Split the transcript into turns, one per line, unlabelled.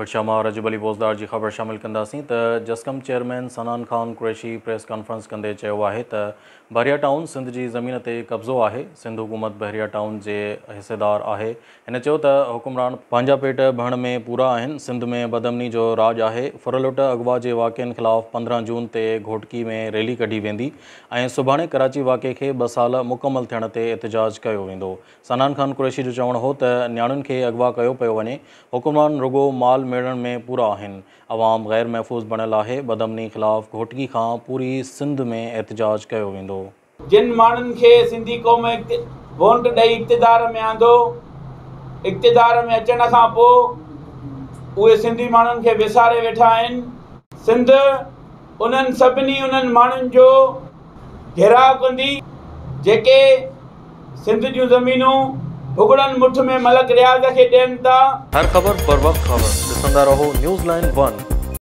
बदशामा रजब अली बोज़दार की ख़बर शामिल कंदासीं त जस्कम चेयरमैन सनान खान कुरैशी प्रेस कॉन्फ्रेंस कंदे चयो आहे त बहरिया टाउन सिंध जी ज़मीन ते कब्ज़ो आहे। सिंध हुकूमत बहरिया टाउन जे हिस्सेदार आहे। हिन चयो त हुकुमरान पंहिंजा पेट भरण में पूरा आहिनि। सिंध में बदअमनी जो राज आहे। फुरलुट अगवा जे वाक़िअनि ख़िलाफ़ 15 जून ते घोटकी में रैली कढी वेंदी ऐं सुभाणे कराची वाक़े खे 2 साल मुकमल थियण ते एहतजाज कयो वेंदो। सनान खान कुरैशी जो चवणु हो त न्याणियुनि खे अगवा कयो पियो वञे। हुकुमरान रुगो माल मेड़ण में पूरा आहिनि। अवाम गैर महफ़ूज़ बणियल आहे। बदअमनी ख़िलाफ़ घोटकी खां पूरी सिंध में एहतजाज कयो वेंदो।
जिन माण्हुनि खे सिंधी क़ौम वोट ॾेई इक़्तिदार में आंदो, इक़्तिदार में अचण खां पोइ उहे सिंधी माण्हुनि खे विसारे वेठा आहिनि। सिंध उन्हनि सभिनी उन्हनि माण्हुनि जो घेराव कंदी जेके सिंध जूं ज़मीनूं भुगड़नि मुठ में मलक रियाज़ खे ॾियनि था।
हर ख़बर पर वक़्तु ख़बर ॾिसंदा रहो न्यूज़ लाइन 1।